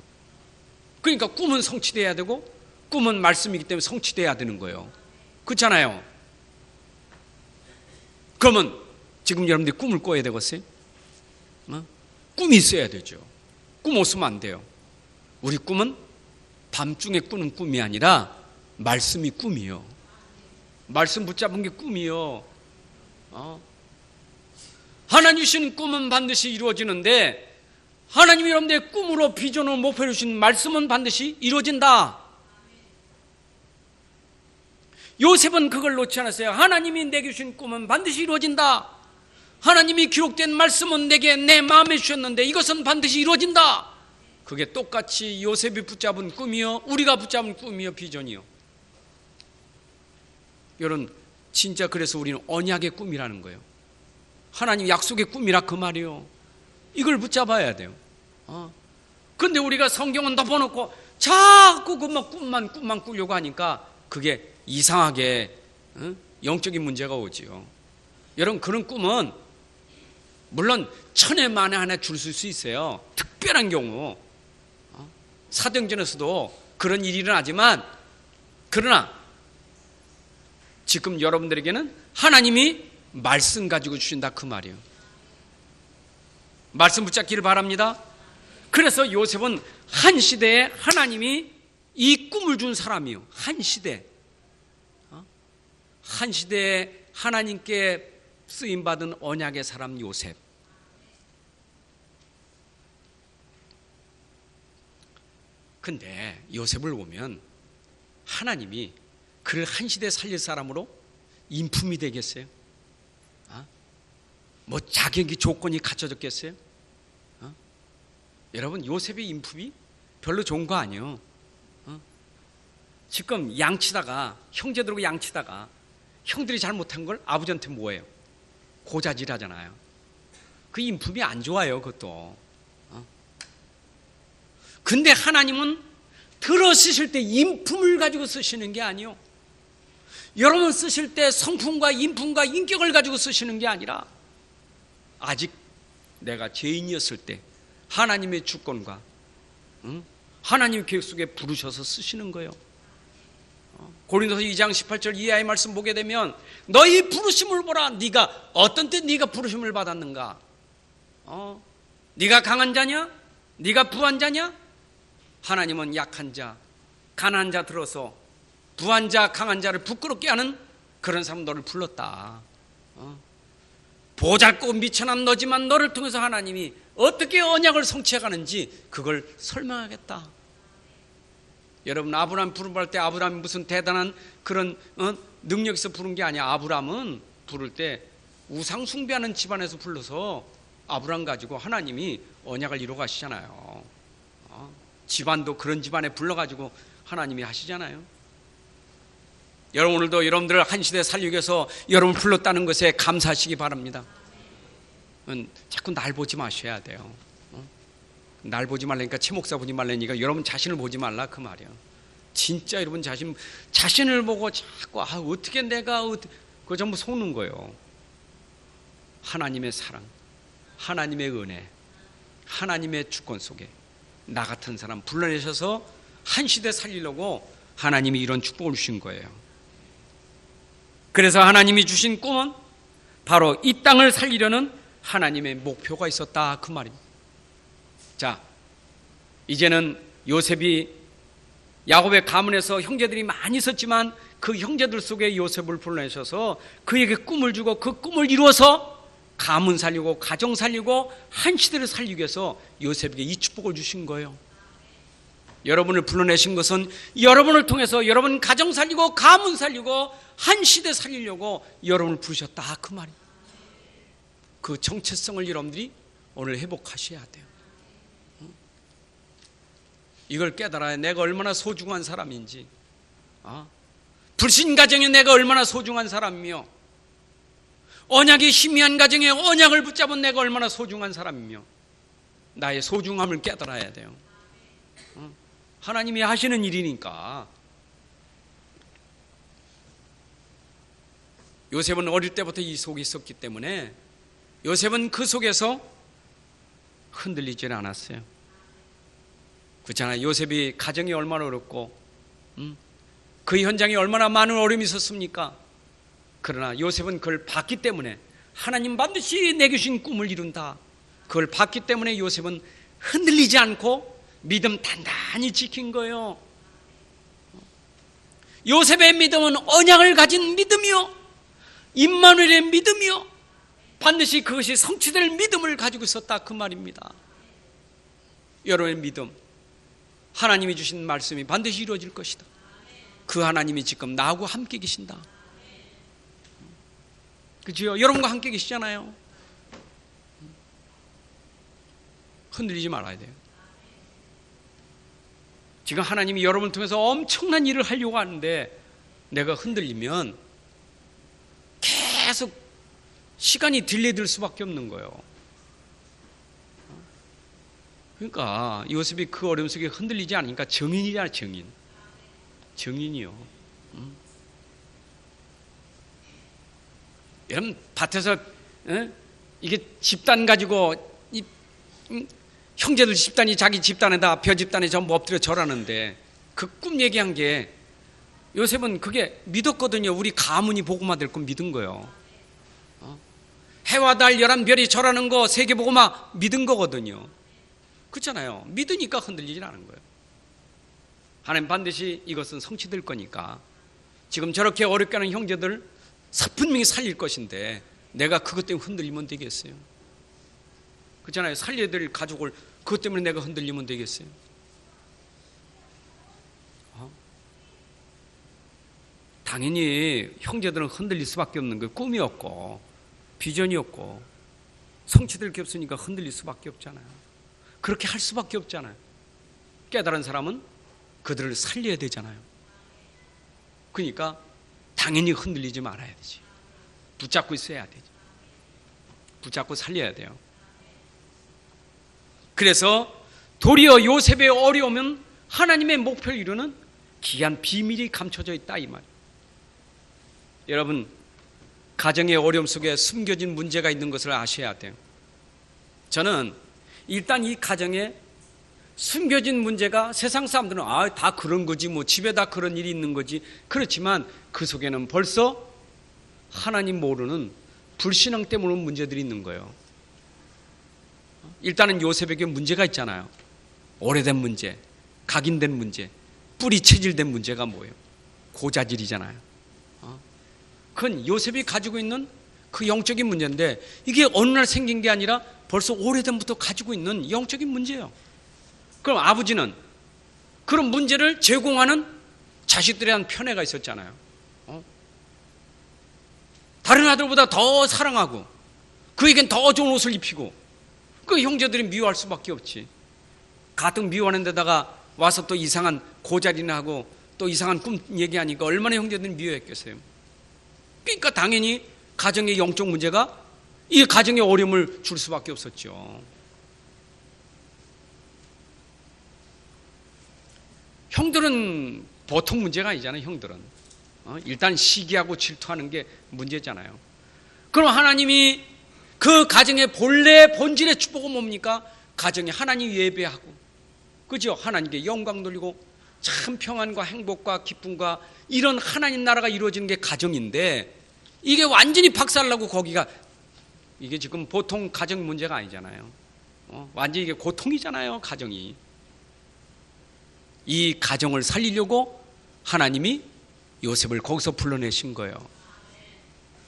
그러니까 꿈은 성취돼야 되고 꿈은 말씀이기 때문에 성취돼야 되는 거예요. 그렇잖아요. 그러면 지금 여러분들이 꿈을 꿔야 되겠어요? 꿈이 있어야 되죠. 꿈 없으면 안 돼요. 우리 꿈은 밤중에 꾸는 꿈이 아니라 말씀이 꿈이요. 말씀 붙잡은 게 꿈이요. 하나님 주신 꿈은 반드시 이루어지는데 하나님이 여러분들의 꿈으로 비전으로 목표를 주신 말씀은 반드시 이루어진다. 요셉은 그걸 놓지 않았어요. 하나님이 내게 주신 꿈은 반드시 이루어진다. 하나님이 기록된 말씀은 내게 내 마음에 주셨는데 이것은 반드시 이루어진다. 그게 똑같이 요셉이 붙잡은 꿈이요, 우리가 붙잡은 꿈이요, 비전이요. 여러분, 진짜 그래서 우리는 언약의 꿈이라는 거예요. 하나님 약속의 꿈이라 그 말이요. 이걸 붙잡아야 돼요. 그런데 우리가 성경은 덮어놓고 자꾸 꿈만 꾸려고 하니까 그게 이상하게 영적인 문제가 오지요. 여러분, 그런 꿈은 물론 천에 만에 하나 줄 수 있어요. 특별한 경우. 사도행전에서도 그런 일이 일어나지만, 그러나 지금 여러분들에게는 하나님이 말씀 가지고 주신다 그 말이에요. 말씀 붙잡기를 바랍니다. 그래서 요셉은 한 시대에 하나님이 이 꿈을 준 사람이에요. 한 시대. 한 시대에 하나님께 쓰임받은 언약의 사람 요셉. 근데 요셉을 보면 하나님이 그를 한 시대 살릴 사람으로 인품이 되겠어요? 뭐 자격이 조건이 갖춰졌겠어요? 여러분, 요셉의 인품이 별로 좋은 거 아니에요. 지금 양치다가 형제들하고 양치다가 형들이 잘못한 걸 아버지한테 뭐예요? 고자질하잖아요. 그 인품이 안 좋아요, 그것도. 근데 하나님은 들어 쓰실 때 인품을 가지고 쓰시는 게 아니요. 여러분 쓰실 때 성품과 인품과 인격을 가지고 쓰시는 게 아니라 아직 내가 죄인이었을 때 하나님의 주권과 하나님의 계획 속에 부르셔서 쓰시는 거예요. 고린도서 2장 18절 이하의 말씀 보게 되면 너희 부르심을 보라. 네가 어떤 때 네가 부르심을 받았는가? 네가 강한 자냐? 네가 부한 자냐? 하나님은 약한 자, 가난한 자 들어서 부한 자, 강한 자를 부끄럽게 하는 그런 사람 너를 불렀다. 보잘것 미천한 너지만 너를 통해서 하나님이 어떻게 언약을 성취해가는지 그걸 설명하겠다. 여러분 아브라함 부름받을 때 아브라함이 무슨 대단한 그런 능력에서 부른 게 아니야. 아브라함은 부를 때 우상 숭배하는 집안에서 불러서 아브라함 가지고 하나님이 언약을 이루어 가시잖아요. 집안도 그런 집안에 불러가지고 하나님이 하시잖아요. 여러분 오늘도 여러분들을 한 시대 살리기 위해서 여러분을 불렀다는 것에 감사하시기 바랍니다. 자꾸 날 보지 마셔야 돼요. 날 보지 말라니까 최 목사 보지 말라니까 여러분 자신을 보지 말라 그 말이야. 진짜 여러분 자신을 보고 자꾸 어떻게 내가 그거 전부 속는 거예요. 하나님의 사랑, 하나님의 은혜, 하나님의 주권 속에 나 같은 사람 불러내셔서 한 시대 살리려고 하나님이 이런 축복을 주신 거예요. 그래서 하나님이 주신 꿈은 바로 이 땅을 살리려는 하나님의 목표가 있었다 그 말입니다. 자, 이제는 요셉이 야곱의 가문에서 형제들이 많이 있었지만 그 형제들 속에 요셉을 불러내셔서 그에게 꿈을 주고 그 꿈을 이루어서 가문 살리고 가정 살리고 한 시대를 살리기 위해서 요셉에게 이 축복을 주신 거예요. 여러분을 불러내신 것은 여러분을 통해서 여러분 가정 살리고 가문 살리고 한 시대 살리려고 여러분을 부르셨다 그 말이에요. 그 정체성을 여러분들이 오늘 회복하셔야 돼요. 이걸 깨달아야 내가 얼마나 소중한 사람인지, 불신 가정에 내가 얼마나 소중한 사람이며 언약이 희미한 가정에 언약을 붙잡은 내가 얼마나 소중한 사람이며 나의 소중함을 깨달아야 돼요. 하나님이 하시는 일이니까. 요셉은 어릴 때부터 이 속에 있었기 때문에 요셉은 그 속에서 흔들리질 않았어요. 그렇잖아요. 요셉이 가정이 얼마나 어렵고 그 현장에 얼마나 많은 어려움이 있었습니까? 그러나 요셉은 그걸 봤기 때문에 하나님 반드시 내게 주신 꿈을 이룬다. 그걸 봤기 때문에 요셉은 흔들리지 않고 믿음 단단히 지킨 거예요. 요셉의 믿음은 언약을 가진 믿음이요, 임마누엘의 믿음이요, 반드시 그것이 성취될 믿음을 가지고 있었다 그 말입니다. 여러분의 믿음, 하나님이 주신 말씀이 반드시 이루어질 것이다. 그 하나님이 지금 나하고 함께 계신다. 그렇죠? 여러분과 함께 계시잖아요. 흔들리지 말아야 돼요. 지금 하나님이 여러분을 통해서 엄청난 일을 하려고 하는데 내가 흔들리면 계속 시간이 딜레이될 수밖에 없는 거예요. 그러니까 요셉이 그 어려움 속에 흔들리지 않으니까 정인이잖아요. 정인이요. 여러분 밭에서 이게 집단 가지고 형제들 집단이 자기 집단에다 벼 집단에 전부 엎드려 절하는데 그 꿈 얘기한 게 요셉은 그게 믿었거든요. 우리 가문이 복음화 될 건 믿은 거예요. 해와 달 11별이 절하는 거 세계 복음화 믿은 거거든요. 그렇잖아요. 믿으니까 흔들리진 않은 거예요. 하나님 반드시 이것은 성취될 거니까 지금 저렇게 어렵게 하는 형제들 분명히 살릴 것인데 내가 그것 때문에 흔들리면 되겠어요? 그렇잖아요. 살려야 될 가족을 그것 때문에 내가 흔들리면 되겠어요? 당연히 형제들은 흔들릴 수밖에 없는 게 꿈이었고 비전이었고 성취될 게 없으니까 흔들릴 수밖에 없잖아요. 그렇게 할 수밖에 없잖아요. 깨달은 사람은 그들을 살려야 되잖아요. 그러니까 당연히 흔들리지 말아야 되지. 붙잡고 있어야 되지. 붙잡고 살려야 돼요. 그래서 도리어 요셉의 어려움은 하나님의 목표를 이루는 귀한 비밀이 감춰져 있다 이 말이에요. 여러분, 가정의 어려움 속에 숨겨진 문제가 있는 것을 아셔야 돼요. 저는 일단 이 가정에 숨겨진 문제가 세상 사람들은 다 그런 거지, 뭐 집에 다 그런 일이 있는 거지. 그렇지만 그 속에는 벌써 하나님 모르는 불신앙 때문에 온 문제들이 있는 거예요. 일단은 요셉에게 문제가 있잖아요. 오래된 문제, 각인된 문제, 뿌리 체질된 문제가 뭐예요? 고자질이잖아요. 그건 요셉이 가지고 있는 그 영적인 문제인데, 이게 어느 날 생긴 게 아니라 벌써 오래전부터 가지고 있는 영적인 문제예요. 그럼 아버지는 그런 문제를 제공하는 자식들에 대한 편애가 있었잖아요. 다른 아들보다 더 사랑하고 그에겐 더 좋은 옷을 입히고, 그 형제들이 미워할 수밖에 없지. 가뜩 미워하는 데다가 와서 또 이상한 고자리나 하고 또 이상한 꿈 얘기하니까 얼마나 형제들이 미워했겠어요. 그러니까 당연히 가정의 영적 문제가 이 가정에 어려움을 줄 수밖에 없었죠. 형들은 보통 문제가 아니잖아요. 형들은 일단 시기하고 질투하는 게 문제잖아요. 그럼 하나님이 그 가정의 본래 본질의 축복은 뭡니까? 가정에 하나님 예배하고, 그죠? 하나님께 영광 돌리고 참 평안과 행복과 기쁨과 이런 하나님 나라가 이루어지는 게 가정인데, 이게 완전히 박살나고 거기가 이게 지금 보통 가정 문제가 아니잖아요. 완전히 이게 고통이잖아요. 가정이. 이 가정을 살리려고 하나님이 요셉을 거기서 불러내신 거예요.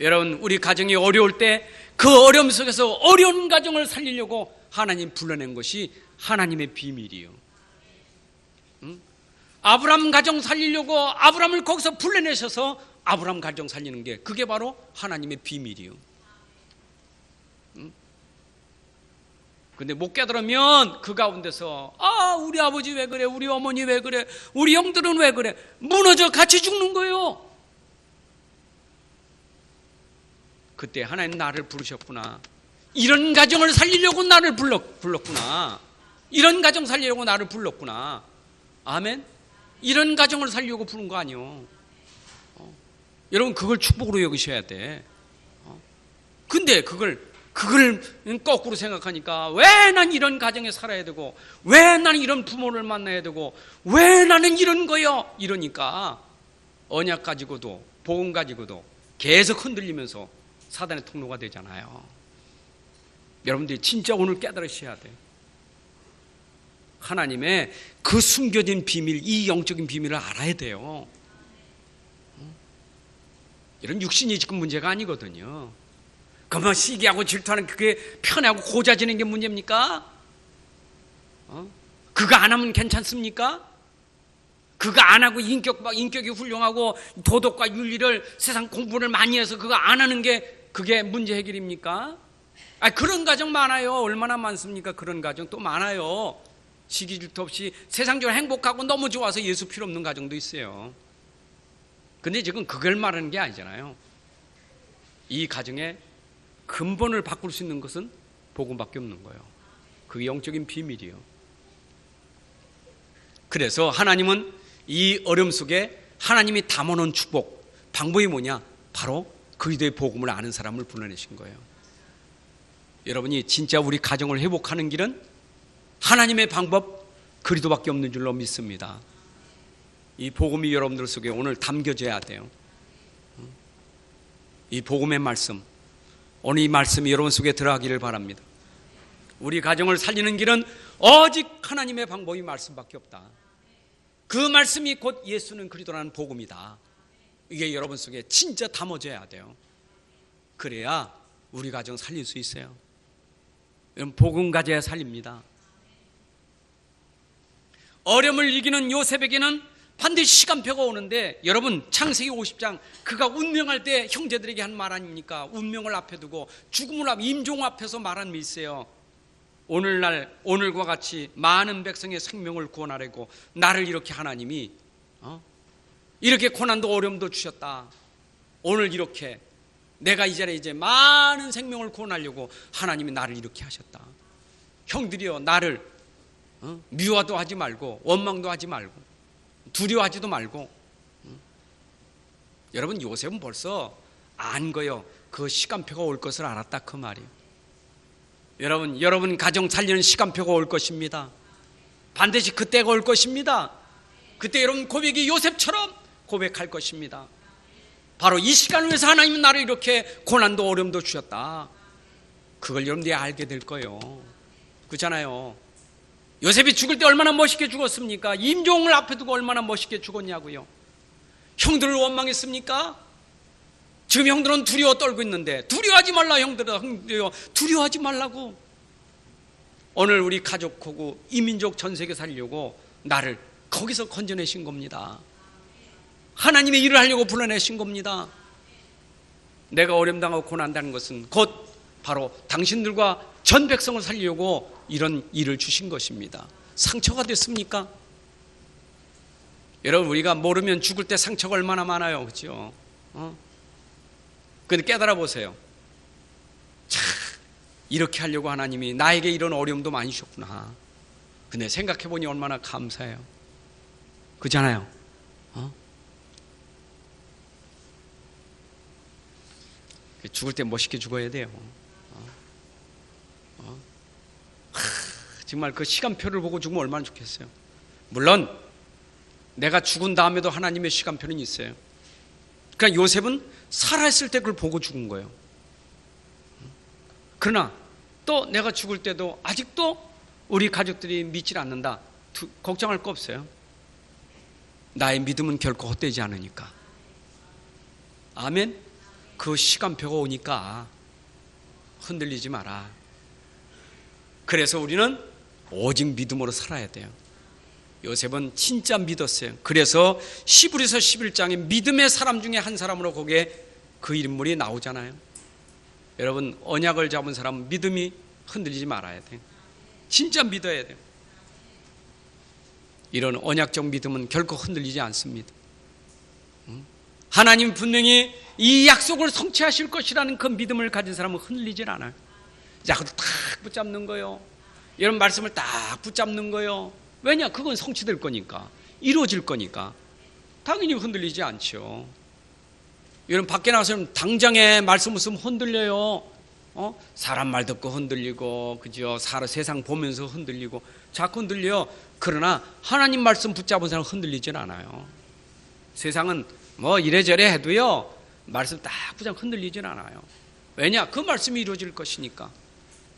여러분, 우리 가정이 어려울 때 그 어려움 속에서 어려운 가정을 살리려고 하나님 불러낸 것이 하나님의 비밀이에요. 아브라함 가정 살리려고 아브라함을 거기서 불러내셔서 아브라함 가정 살리는 게, 그게 바로 하나님의 비밀이에요. 근데 못 깨달으면 그 가운데서 우리 아버지 왜 그래, 우리 어머니 왜 그래, 우리 형들은 왜 그래, 무너져 같이 죽는 거예요. 그때 하나님 나를 부르셨구나. 이런 가정을 살리려고 나를 불렀구나. 이런 가정 살리려고 나를 불렀구나. 아멘. 이런 가정을 살리려고 부른 거 아니요. 여러분, 그걸 축복으로 여기셔야 돼. 근데 그걸 거꾸로 생각하니까, 왜 난 이런 가정에 살아야 되고, 왜 나는 이런 부모를 만나야 되고, 왜 나는 이런 거요? 이러니까 언약 가지고도 복음 가지고도 계속 흔들리면서 사단의 통로가 되잖아요. 여러분들이 진짜 오늘 깨달으셔야 돼요. 하나님의 그 숨겨진 비밀, 이 영적인 비밀을 알아야 돼요. 이런 육신이 지금 문제가 아니거든요. 그러면 시기하고 질투하는 그게 편하고 고자지는 게 문제입니까? 그거 안 하면 괜찮습니까? 그거 안 하고 인격이 훌륭하고 도덕과 윤리를 세상 공부를 많이 해서 그거 안 하는 게 그게 문제 해결입니까? 그런 가정 많아요. 얼마나 많습니까? 그런 가정 또 많아요. 시기 질투 없이 세상적으로 행복하고 너무 좋아서 예수 필요 없는 가정도 있어요. 근데 지금 그걸 말하는 게 아니잖아요. 이 가정의 근본을 바꿀 수 있는 것은 복음밖에 없는 거예요. 그게 영적인 비밀이에요. 그래서 하나님은 이 어려움 속에 하나님이 담아놓은 축복, 방법이 뭐냐? 바로 그리스도의 복음을 아는 사람을 불러내신 거예요. 여러분이 진짜 우리 가정을 회복하는 길은 하나님의 방법, 그리스도밖에 없는 줄로 믿습니다. 이 복음이 여러분들 속에 오늘 담겨져야 돼요. 이 복음의 말씀, 오늘 이 말씀이 여러분 속에 들어가기를 바랍니다. 우리 가정을 살리는 길은 오직 하나님의 방법이 말씀밖에 없다. 그 말씀이 곧 예수는 그리스도라는 복음이다. 이게 여러분 속에 진짜 담아져야 돼요. 그래야 우리 가정 살릴 수 있어요. 여러분, 복음 가져야 살립니다. 어려움을 이기는 요셉에게는 반드시 시간표가 오는데, 여러분, 창세기 50장 그가 운명할 때 형제들에게 한 말 아닙니까? 운명을 앞에 두고 죽음을 임종 앞에서 말한 게 있어요. 오늘과 같이 많은 백성의 생명을 구원하려고 나를 이렇게 하나님이 이렇게 고난도 어려움도 주셨다. 오늘 이렇게 내가 이 자리에 이제 많은 생명을 구원하려고 하나님이 나를 이렇게 하셨다. 형들이여, 나를 미워도 하지 말고 원망도 하지 말고 두려워하지도 말고. 여러분, 요셉은 벌써 안 거요. 그 시간표가 올 것을 알았다, 그 말이에요. 여러분 가정 살리는 시간표가 올 것입니다. 반드시 그때가 올 것입니다. 그때 여러분 고백이 요셉처럼 고백할 것입니다. 바로 이 시간을 위해서 하나님은 나를 이렇게 고난도 어려움도 주셨다. 그걸 여러분들이 알게 될 거예요. 그렇잖아요. 요셉이 죽을 때 얼마나 멋있게 죽었습니까? 임종을 앞에 두고 얼마나 멋있게 죽었냐고요. 형들을 원망했습니까? 지금 형들은 두려워 떨고 있는데 두려워하지 말라. 형들아, 두려워하지 말라고. 오늘 우리 가족하고 이민족 전 세계 살려고 나를 거기서 건져내신 겁니다. 하나님의 일을 하려고 불러내신 겁니다. 내가 어려움당하고 고난다는 것은 곧 바로 당신들과 전 백성을 살리려고 이런 일을 주신 것입니다. 상처가 됐습니까? 여러분, 우리가 모르면 죽을 때 상처가 얼마나 많아요, 그렇죠? 근데 깨달아 보세요. 참, 이렇게 하려고 하나님이 나에게 이런 어려움도 많이 주셨구나. 근데 생각해보니 얼마나 감사해요. 그렇잖아요. 죽을 때 멋있게 죽어야 돼요. 정말 그 시간표를 보고 죽으면 얼마나 좋겠어요. 물론 내가 죽은 다음에도 하나님의 시간표는 있어요. 그러니까 요셉은 살아있을 때 그걸 보고 죽은 거예요. 그러나 또 내가 죽을 때도 아직도 우리 가족들이 믿질 않는다. 걱정할 거 없어요. 나의 믿음은 결코 헛되지 않으니까. 아멘. 그 시간표가 오니까 흔들리지 마라. 그래서 우리는 오직 믿음으로 살아야 돼요. 요셉은 진짜 믿었어요. 그래서 히브리서 11장에 믿음의 사람 중에 한 사람으로 거기에 그 인물이 나오잖아요. 여러분, 언약을 잡은 사람은 믿음이 흔들리지 말아야 돼요. 진짜 믿어야 돼요. 이런 언약적 믿음은 결코 흔들리지 않습니다. 하나님 분명히 이 약속을 성취하실 것이라는 그 믿음을 가진 사람은 흔들리질 않아요. 자꾸 딱 붙잡는 거예요. 이런 말씀을 딱 붙잡는 거예요. 왜냐? 그건 성취될 거니까, 이루어질 거니까 당연히 흔들리지 않죠. 여러분, 밖에 나가서는 당장에 말씀 없으면 흔들려요. 사람 말 듣고 흔들리고, 그죠? 세상 보면서 흔들리고 자꾸 흔들려요. 그러나 하나님 말씀 붙잡은 사람은 흔들리질 않아요. 세상은 뭐 이래저래 해도요, 말씀 딱 붙잡고 흔들리질 않아요. 왜냐? 그 말씀이 이루어질 것이니까.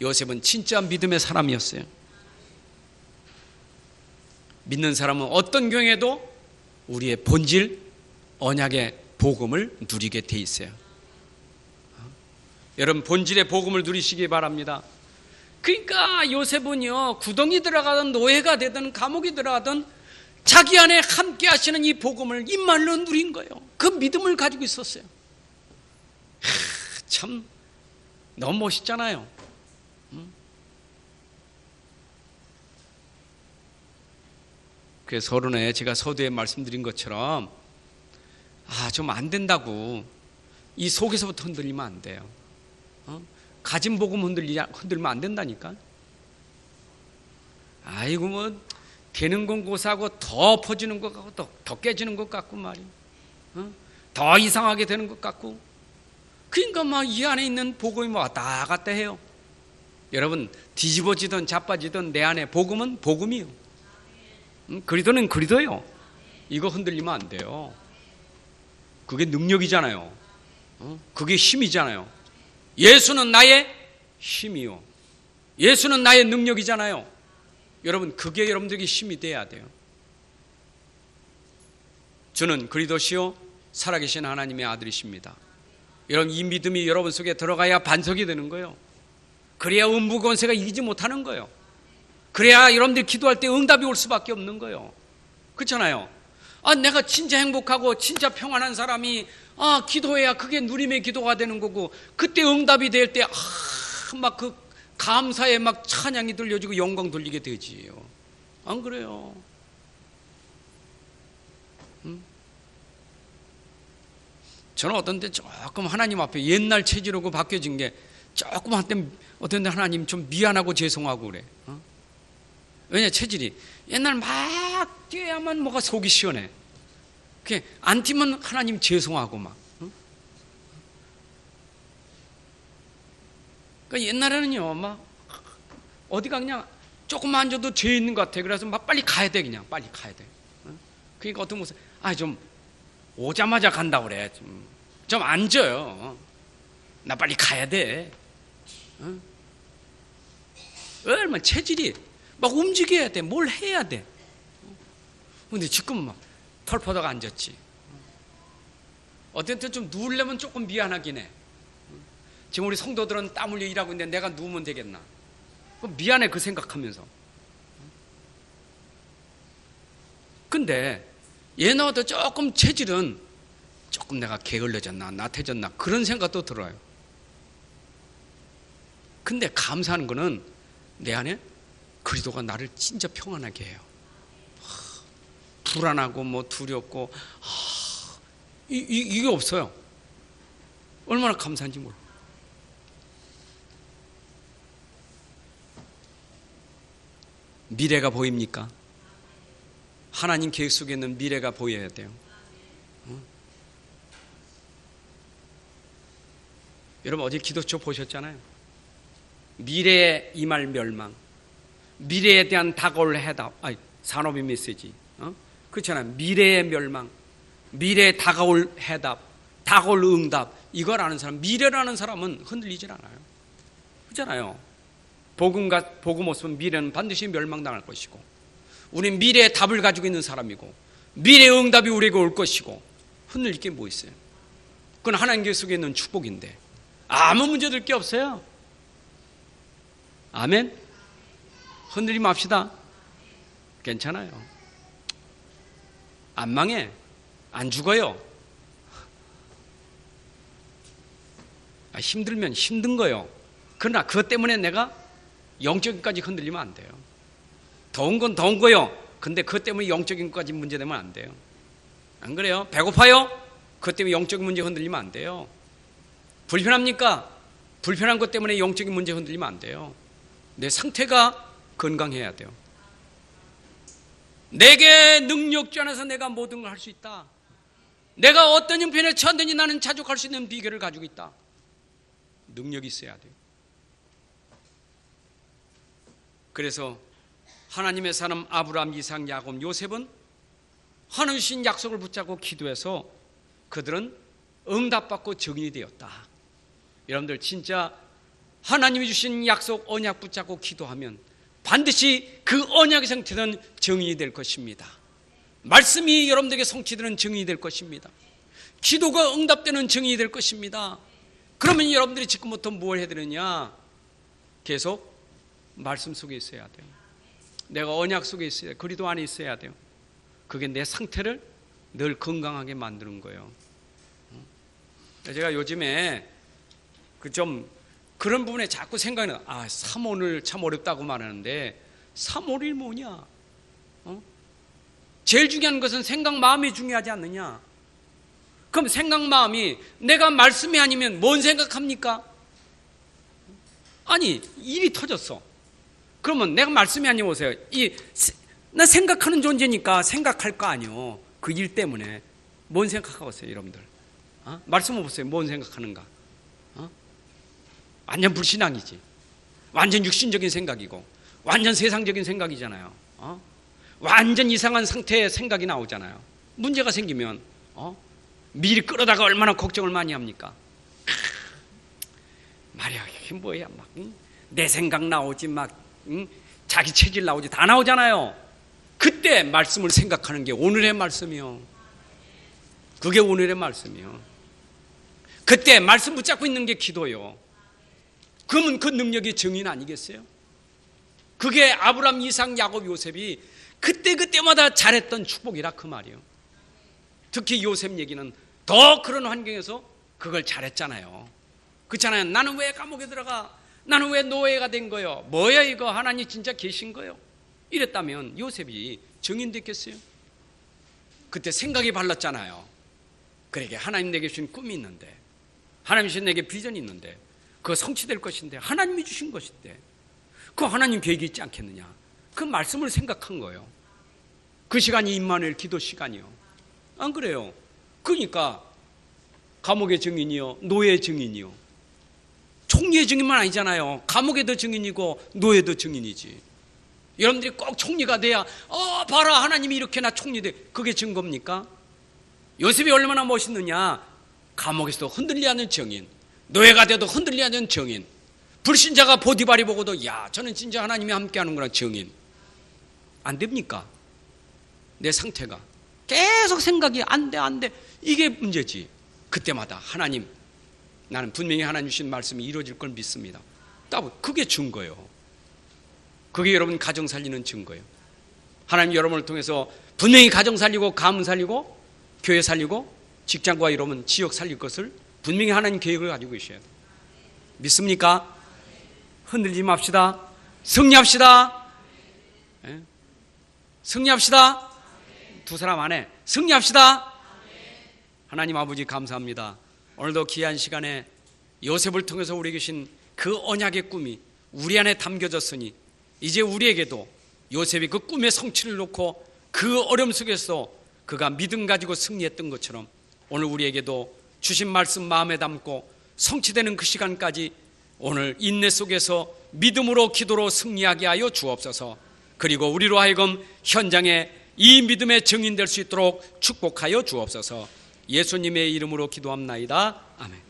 요셉은 진짜 믿음의 사람이었어요. 믿는 사람은 어떤 경우에도 우리의 본질, 언약의 복음을 누리게 돼 있어요. 여러분, 본질의 복음을 누리시기 바랍니다. 그러니까 요셉은요, 구덩이 들어가든 노예가 되든 감옥에 들어가든 자기 안에 함께 하시는 이 복음을 입말로 누린 거예요. 그 믿음을 가지고 있었어요. 참 너무 멋있잖아요. 그래서 서론에 제가 서두에 말씀드린 것처럼 좀 안 된다고, 이 속에서부터 흔들리면 안 돼요. 가진 복음 흔들면 안 된다니까. 아이고, 뭐 되는 건 고사하고 더 퍼지는 것 같고 더 깨지는 것 같고 말이에요. 더 이상하게 되는 것 같고. 그러니까 막 이 안에 있는 복음이 뭐 왔다 갔다 해요. 여러분, 뒤집어지든 자빠지든 내 안에 복음은 복음이요. 그리도는 그리도요. 이거 흔들리면 안 돼요. 그게 능력이잖아요. 그게 힘이잖아요. 예수는 나의 힘이요. 예수는 나의 능력이잖아요. 여러분, 그게 여러분들에게 힘이 돼야 돼요. 주는 그리스도시요 살아계신 하나님의 아들이십니다. 여러분, 이 믿음이 여러분 속에 들어가야 반석이 되는 거예요. 그래야 음부 권세가 이기지 못하는 거예요. 그래야 여러분들이 기도할 때 응답이 올 수밖에 없는 거예요. 그렇잖아요. 내가 진짜 행복하고 진짜 평안한 사람이 기도해야 그게 누림의 기도가 되는 거고, 그때 응답이 될 때 막 그 감사에 막 찬양이 들려지고 영광 돌리게 되지요. 안 그래요? 저는 어떤 때 조금 하나님 앞에 옛날 체질하고 바뀌어진 게 조금 한때 어떤 때 하나님 좀 미안하고 죄송하고 그래. 왜냐 체질이 옛날 막 뛰어야만 뭐가 속이 시원해. 그게 안 뛰면 하나님 죄송하고 막. 그러니까 옛날에는요 막 어디가 그냥 조금만 앉아도 죄 있는 것 같아. 그래서 막 빨리 가야 돼. 그냥 빨리 가야 돼. 그러니까 어떤 모습 좀 오자마자 간다 그래. 좀 앉아요. 나 빨리 가야 돼. 얼마나 체질이 막 움직여야 돼. 뭘 해야 돼. 근데 지금 막 털퍼덕 앉았지. 어떤 때 좀 누우려면 조금 미안하긴 해. 지금 우리 성도들은 땀 흘려 일하고 있는데 내가 누우면 되겠나. 미안해 그 생각하면서. 근데 얘나도 조금 체질은 조금 내가 게을러졌나 나태해졌나 그런 생각도 들어요. 근데 감사한 거는 내 안에 그리스도가 나를 진짜 평안하게 해요. 불안하고 뭐 두렵고 이게 없어요. 얼마나 감사한지 몰라. 미래가 보입니까? 하나님 계획 속에 있는 미래가 보여야 돼요. 여러분 어제 기도처 보셨잖아요. 미래의 임할 멸망, 미래에 대한 다가올 해답, 산업의 메시지, 그렇잖아요. 미래의 멸망, 미래에 다가올 해답, 다가올 응답, 이걸 아는 사람, 미래라는 사람은 흔들리질 않아요. 그렇잖아요. 복음 없으면 미래는 반드시 멸망당할 것이고, 우리는 미래의 답을 가지고 있는 사람이고, 미래의 응답이 우리에게 올 것이고, 흔들릴 게 뭐 있어요? 그건 하나님 계획 속에 있는 축복인데 아무 문제될 게 없어요. 아멘. 흔들림 맙시다. 괜찮아요. 안 망해. 안 죽어요. 힘들면 힘든 거요. 그러나 그것 때문에 내가 영적인까지 흔들리면 안 돼요. 더운 건 더운 거요. 근데 그것 때문에 영적인 것까지 문제되면 안 돼요. 안 그래요? 배고파요? 그것 때문에 영적인 문제 흔들리면 안 돼요. 불편합니까? 불편한 것 때문에 영적인 문제 흔들리면 안 돼요. 내 상태가 건강해야 돼요. 내게 능력지 않아서 내가 모든 걸 할 수 있다. 내가 어떤 형편에 처한든지 나는 자족할 수 있는 비결을 가지고 있다. 능력이 있어야 돼요. 그래서 하나님의 사람 아브라함, 이삭, 야곱, 요셉은 하나님 주신 약속을 붙잡고 기도해서 그들은 응답받고 증인이 되었다. 여러분들 진짜 하나님이 주신 약속 언약 붙잡고 기도하면 반드시 그 언약의 상태는 증인이 될 것입니다. 말씀이 여러분들에게 성취되는 증인이 될 것입니다. 기도가 응답되는 증인이 될 것입니다. 그러면 여러분들이 지금부터 뭘 해야 되느냐? 계속 말씀 속에 있어야 돼요. 내가 언약 속에 있어야 돼요. 그리스도 안에 있어야 돼요. 그게 내 상태를 늘 건강하게 만드는 거예요. 제가 요즘에 그런 부분에 자꾸 생각이 나요. 3월을 참 어렵다고 말하는데 3월이 뭐냐? 제일 중요한 것은 생각 마음이 중요하지 않느냐? 그럼 생각 마음이 내가 말씀이 아니면 뭔 생각합니까? 아니 일이 터졌어. 그러면 내가 말씀이 아니면 보세요. 나 생각하는 존재니까 생각할 거 아니요. 그 일 때문에 뭔 생각하고 있어요, 여러분들? 말씀을 보세요. 뭔 생각하는가? 완전 불신앙이지. 완전 육신적인 생각이고, 완전 세상적인 생각이잖아요. 완전 이상한 상태의 생각이 나오잖아요. 문제가 생기면 미리 끌어다가 얼마나 걱정을 많이 합니까? 말이야, 이게 뭐야, 막 내 생각 나오지, 막 자기 체질 나오지, 다 나오잖아요. 그때 말씀을 생각하는 게 오늘의 말씀이요. 그게 오늘의 말씀이요. 그때 말씀 붙잡고 있는 게 기도요. 그러면 그 능력이 증인 아니겠어요? 그게 아브라함, 이삭, 야곱, 요셉이 그때마다 잘했던 축복이라 그 말이에요. 특히 요셉 얘기는 더 그런 환경에서 그걸 잘했잖아요. 그렇잖아요. 나는 왜 감옥에 들어가? 나는 왜 노예가 된 거요? 뭐야 이거? 하나님 진짜 계신 거요? 이랬다면 요셉이 증인 됐겠어요? 그때 생각이 발랐잖아요. 그러게 하나님 내게 주신 꿈이 있는데, 하나님이 주신 내게 비전이 있는데, 그거 성취될 것인데, 하나님이 주신 것인데 그 하나님 계획이 있지 않겠느냐, 그 말씀을 생각한 거예요. 그 시간이 임마누엘 기도 시간이요. 안 그래요? 그러니까 감옥의 증인이요, 노예의 증인이요. 총리의 증인만 아니잖아요. 감옥에도 증인이고 노예도 증인이지. 여러분들이 꼭 총리가 돼야 봐라 하나님이 이렇게 나 총리 돼, 그게 증거입니까? 요셉이 얼마나 멋있느냐. 감옥에서도 흔들리지 않는 증인, 노예가 돼도 흔들리지 않는 증인, 불신자가 보디발이 보고도 야 저는 진짜 하나님이 함께하는구나 증인. 안 됩니까? 내 상태가 계속 생각이 안 돼 이게 문제지. 그때마다 하나님, 나는 분명히 하나님 주신 말씀이 이루어질 걸 믿습니다. 그게 증거예요. 그게 여러분 가정 살리는 증거예요. 하나님 여러분을 통해서 분명히 가정 살리고 가문 살리고 교회 살리고 직장과 여러분 지역 살릴 것을 분명히 하나님 계획을 가지고 계셔야 돼요. 믿습니까? 흔들지 맙시다. 승리합시다. 네? 승리합시다. 두 사람 안에 승리합시다. 하나님 아버지 감사합니다. 오늘도 귀한 시간에 요셉을 통해서 우리에게 주신 그 언약의 꿈이 우리 안에 담겨졌으니 이제 우리에게도 요셉이 그 꿈의 성취를 놓고 그 어려움 속에서 그가 믿음 가지고 승리했던 것처럼 오늘 우리에게도 주신 말씀 마음에 담고 성취되는 그 시간까지 오늘 인내 속에서 믿음으로 기도로 승리하게 하여 주옵소서. 그리고 우리로 하여금 현장에 이 믿음의 증인될 수 있도록 축복하여 주옵소서. 예수님의 이름으로 기도합나이다. 아멘.